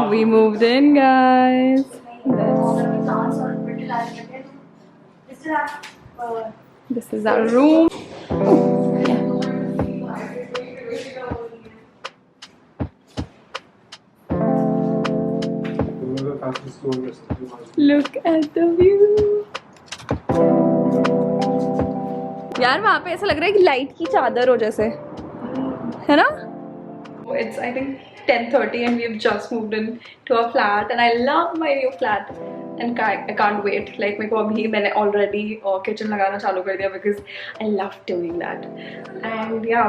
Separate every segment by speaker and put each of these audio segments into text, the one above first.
Speaker 1: We moved in, guys. This is our room. Look at the view. यार वहाँ पे ऐसा लग रहा है कि लाइट की चादर हो जैसे, है ना? It's I think 10:30 and we've just moved in to a flat and I love my new flat and I can't wait. Like मेरे को अभी मैंने already kitchen लगाना चालू कर दिया because I love doing that. And yeah,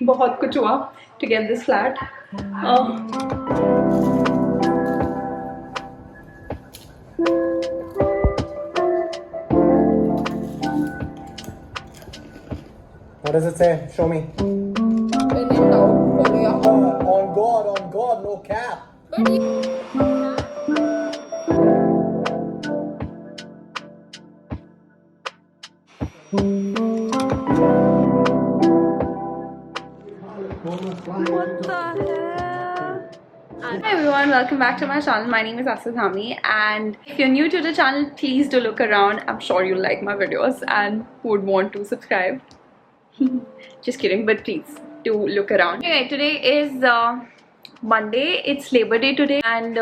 Speaker 1: बहुत कुछ हुआ to get this flat.
Speaker 2: What does it say? Show me. On God, no cap.
Speaker 1: What the hell? Hi everyone, welcome back to my channel. My name is Asad Dhami and if you're new to the channel, please do look around. I'm sure you'll like my videos and would want to subscribe. Just kidding, but please do look around. Anyway, today is Monday. It's Labor Day today and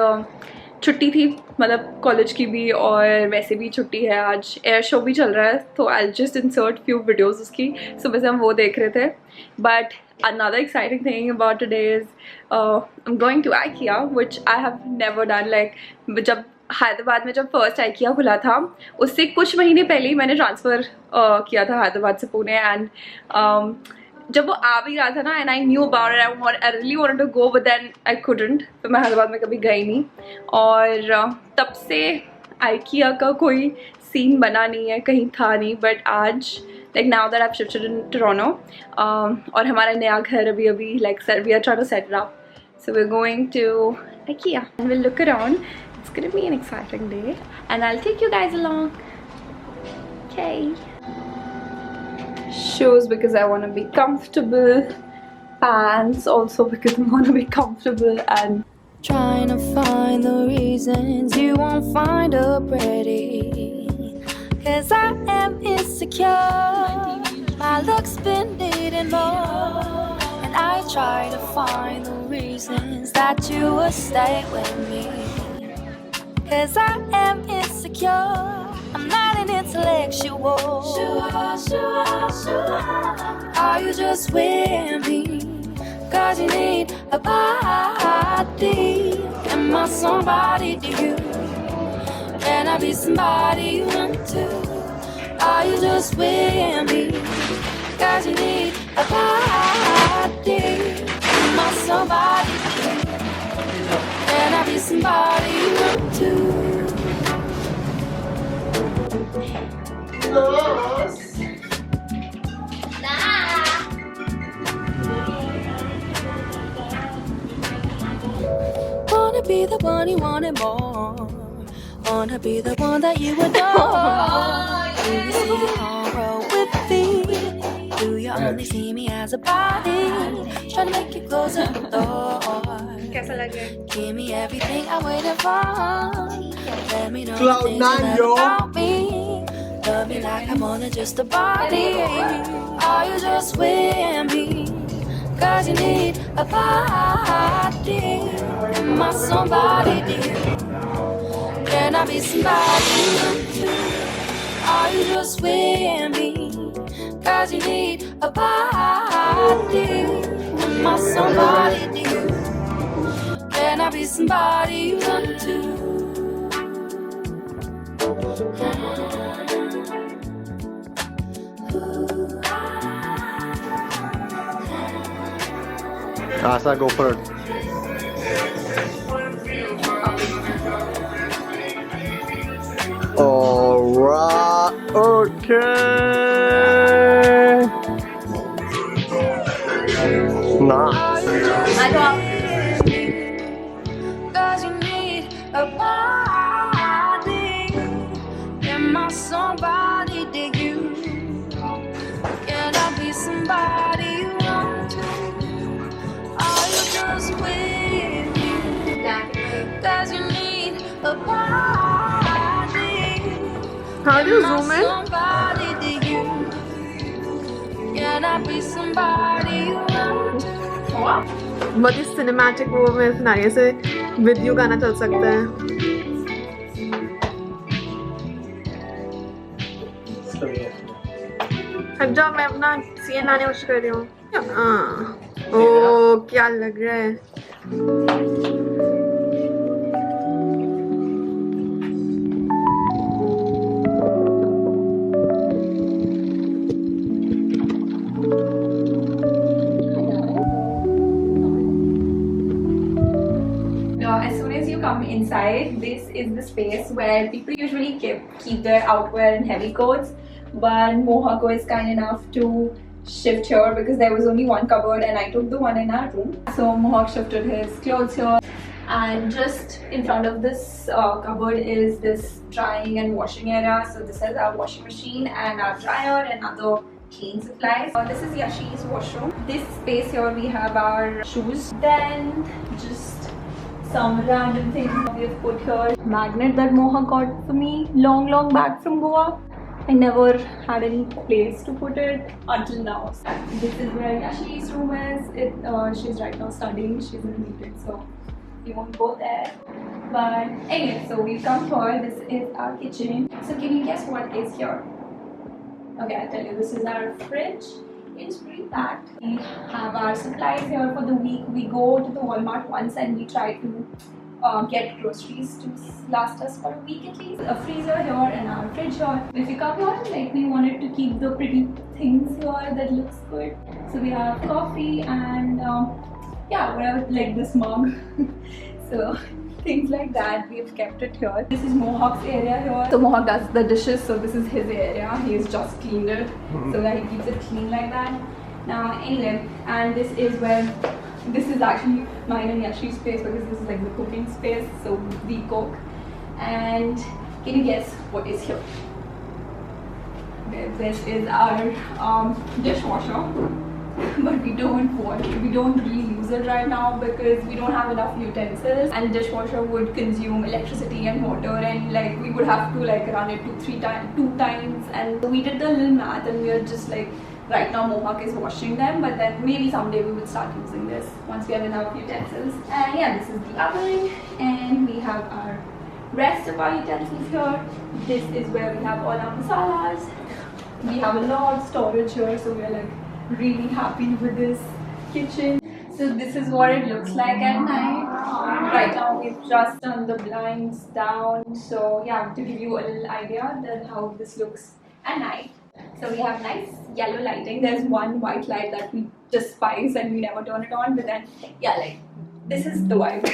Speaker 1: छुट्टी थी, मतलब college की भी और वैसे भी छुट्टी है. आज एयर शो भी चल रहा है तो I'll just insert few videos उसकी. सुबह से हम वो देख रहे थे. But another exciting thing about today is I'm going to IKEA, which I have never done. Like जब हैदराबाद में जब फर्स्ट IKEA खुला था उससे कुछ महीने पहले ही मैंने ट्रांसफ़र किया था हैदराबाद से पुणे. एंड जब वो आ भी रहा था ना and I knew about it, I really wanted to go but then I couldn't. तो मैं हैदराबाद में कभी गई नहीं और तब से IKEA का कोई सीन बना नहीं है, कहीं था नहीं. बट आज like now that I've shifted in Toronto और हमारा नया घर अभी like we are trying to set it up, so we're going to IKEA and we'll look around. It's gonna be an exciting day and I'll take you guys along. Okay. Shoes because I want to be comfortable, pants also because I want to be comfortable, and
Speaker 3: trying to find the reasons you won't find her pretty. Cause I am insecure, my looks been needing more. And I try to find the reasons that you would stay with me. Cause I am insecure, I'm not an intellectual. Are you just with me? Cause you need a body. Am I somebody to you? Can I be somebody you want to? Are you just with me? Cause you need a body. Am I somebody to you? Can I be somebody you want to? Wanna be the one you wanted more. Wanna be the one that you adore. Do you see tomorrow with me? Do you only see me as a body? Trying to make you close the door.
Speaker 1: कैसा लग रहा है?
Speaker 3: Give me everything I waited for. Let me know
Speaker 2: Cloud
Speaker 3: the things
Speaker 2: nine,
Speaker 3: you love
Speaker 2: yo.
Speaker 3: about me. Love me like I'm more than just a body. Are you just with me? Cause you need a body. Am I somebody dear? Can I be somebody you want to? Are you just with me? Cause you need a body. Am I somebody dear? Can I be somebody you want to?
Speaker 2: Asa, go for it. Alright, okay. Nice.
Speaker 3: Cause you need a body. Am I somebody to you? Can I be somebody you want to? Are you just with me? a party.
Speaker 4: How do you
Speaker 3: Am I
Speaker 4: zoom in?
Speaker 3: somebody to you? Can I be somebody you want to?
Speaker 4: बहुत ही cinematic वो में scenario से video गाना चल सकता है. हट जाओ, मैं अपना सीन लाने कोशिश कर रही हूँ. ओ क्या लग रहा है.
Speaker 1: As soon as you come inside, this is the space where people usually keep their outwear and heavy coats, but Mohawk was kind enough to shift here because there was only one cupboard and I took the one in our room. So Mohawk shifted his clothes here, and just in front of this cupboard is this drying and washing area. So this is our washing machine and our dryer and other clean supplies. This is Yashi's washroom. This space here we have our shoes. Then just some random things we have put here. Magnet that Mohawk got for me long back from Goa. I never had any place to put it until now. This is where Yashi's room is. She's right now studying. She's in meeting, so we won't go there. But anyway, so we come here. This is our kitchen. So can you guess what is here? Okay, I'll tell you. This is our fridge. It's pretty packed. We have our supplies here for the week. We go to the Walmart once and we try to get groceries to last us for a week at least. A freezer here and our fridge here. If you come here, like we wanted to keep the pretty things here that looks good. So we have coffee and yeah, whatever, like this mug. So things like that, we've kept it here. This is Mohawk's area here. So Mohawk does the dishes, so this is his area. He's just cleaned it, so that he keeps it clean like that. Now anyway, and this is where, this is actually mine and Yashi's space because this is like the cooking space, so we cook. And can you guess what is here? This is our dishwasher. But we don't really use it right now because we don't have enough utensils, and dishwasher would consume electricity and water, and like we would have to like run it two times, and we did the little math and we are just like, right now Mohawk is washing them, but then maybe someday we will start using this once we have enough utensils. And yeah, this is the oven, and we have our rest of our utensils here. This is where we have all our masalas. We have a lot of storage here, so we're like really happy with this kitchen. So this is what it looks like at night. Right now we've just turned the blinds down, so yeah, to give you a little idea that how this looks at night. So we have nice yellow lighting. There's one white light that we despise and we never turn it on, but then yeah, like this is the vibe.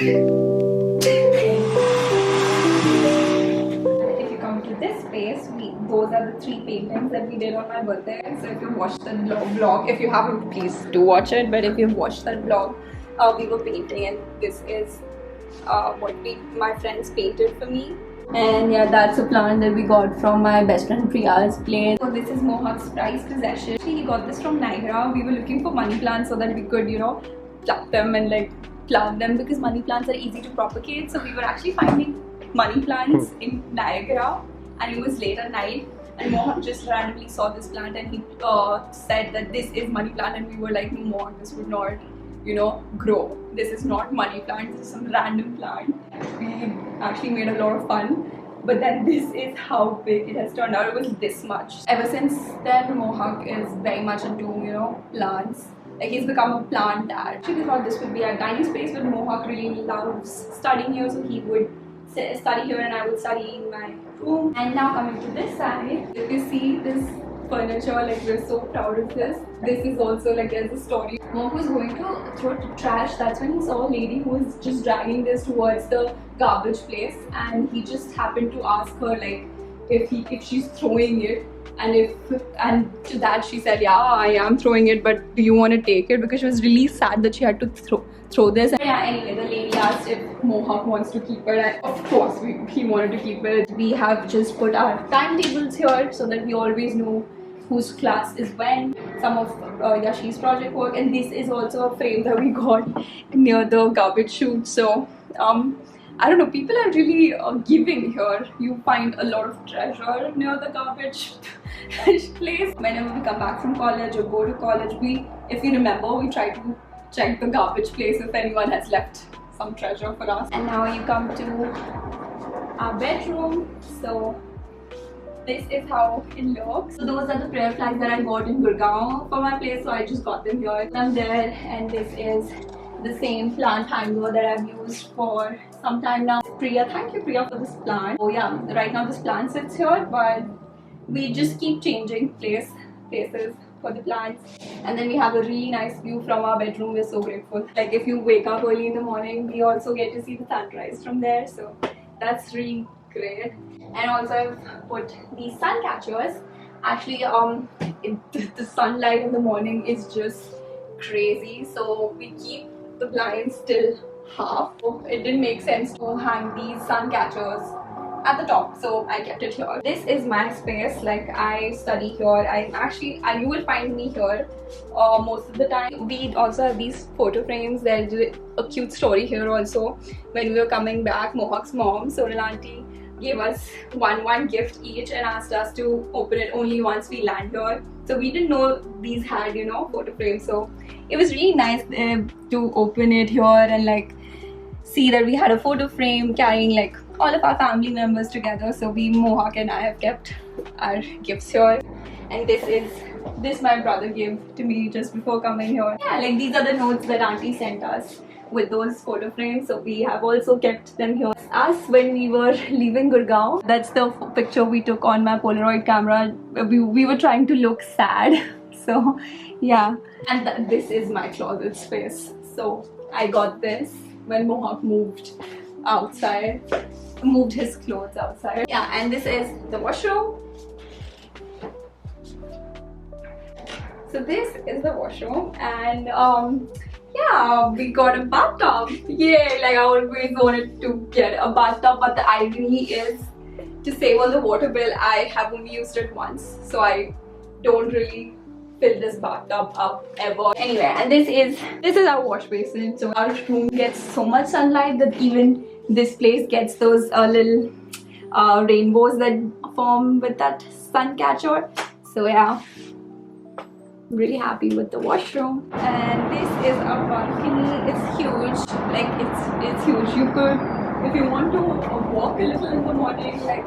Speaker 1: If you come to this space, those are the 3 paintings that we did on my birthday. So if you've watched that vlog, if you haven't, please do watch it. But if you've watched that vlog, we were painting, and this is what my friends painted for me. And yeah, that's a plant that we got from my best friend Priya's place. So this is Mohawk's prized possession. He got this from Niagara. We were looking for money plants so that we could, you know, pluck them and like plant them, because money plants are easy to propagate. So we were actually finding money plants in Niagara, and it was late at night, and Mohawk just randomly saw this plant and he said that this is money plant, and we were like, no, Mohawk, this would not, you know, grow. This is not money plant, this is some random plant. We actually made a lot of fun, but then this is how big it has turned out. It was this much. Ever since then, Mohawk is very much into, you know, plants. Like he's become a plant dad. We thought this would be a tiny space, but Mohawk really loves studying here, so he would study here and I would study in my room. And now coming to this side, if you see this furniture, like we're so proud of this. This is also like there's a story. Mohawk was going to throw it to trash. That's when he saw a lady who was just dragging this towards the garbage place, and he just happened to ask her like if she's throwing it, and to that she said, yeah, I am throwing it, but do you want to take it? Because she was really sad that she had to throw this. And yeah, anyway, the lady asked if Mohawk wants to keep it, and of course he wanted to keep it. We have just put our timetables here so that we always know whose class is when, some of Yashi's project work, and this is also a frame that we got near the garbage chute. So I don't know, people are really giving here. You find a lot of treasure near the garbage place. Whenever we come back from college or go to college, if you remember, we try to check the garbage place if anyone has left some treasure for us. And now you come to our bedroom. So this is how it looks. So those are the prayer flags that I got in Gurgaon for my place, so I just got them here. I'm there, and this is the same plant hanger that I've used for some time now. Priya, thank you Priya for this plant. Oh yeah, right now this plant sits here, but we just keep changing places for the plants. And then we have a really nice view from our bedroom. We're so grateful. Like if you wake up early in the morning, we also get to see the sunrise from there, so that's really great. And also I've put these sun catchers. Actually the sunlight in the morning is just crazy, so we keep the blinds till half. It didn't make sense to hang these sun catchers at the top, so I kept it here. This is my space. Like I study here. You will find me here most of the time. We also have these photo frames. There's a cute story here also. When we were coming back, Mohawk's mom, Sonal auntie, gave us one gift each and asked us to open it only once we land here. So we didn't know these had, you know, photo frames. So it was really nice to open it here and like see that we had a photo frame carrying like all of our family members together. So Mohawk and I have kept our gifts here. And this my brother gave to me just before coming here. Yeah, like these are the notes that auntie sent us with those photo frames, so we have also kept them here. Us when we were leaving Gurgaon, that's the picture we took on my Polaroid camera. We were trying to look sad. So yeah, and this is my closet space. So I got this when Mohawk moved his clothes outside. Yeah, and this is the washroom. So this is the washroom, and yeah, we got a bathtub. Yay! Like I always wanted to get a bathtub, but the irony is, to save on the water bill, I have only used it once, so I don't really fill this bathtub up ever. Anyway, and this is our wash basin. So our room gets so much sunlight that even this place gets those little rainbows that form with that sun catcher. So yeah, I'm really happy with the washroom. And this is our balcony. It's huge. Like it's huge. You could, if you want to walk a little in the morning, like,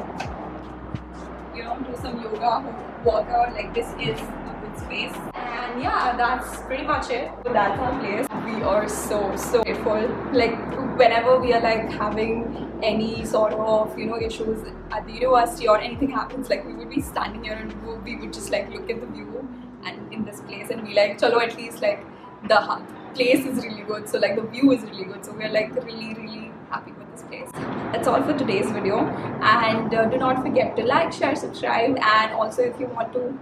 Speaker 1: you know, do some yoga, workout, like this is a good space. And yeah, that's pretty much it. So that's our place. We are so grateful. Like whenever we are like having any sort of, you know, issues at the university or anything happens, like we would be standing here and we would just like look at the view and in this place and be like, chalo, at least like the place is really good, so like the view is really good, so we're like really happy with this place. That's all for today's video, and do not forget to like, share, subscribe, and also if you want to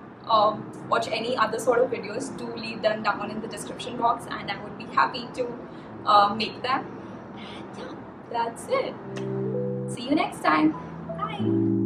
Speaker 1: watch any other sort of videos, do leave them down in the description box and I would be happy to make them. And yeah, that's it. See you next time. Bye.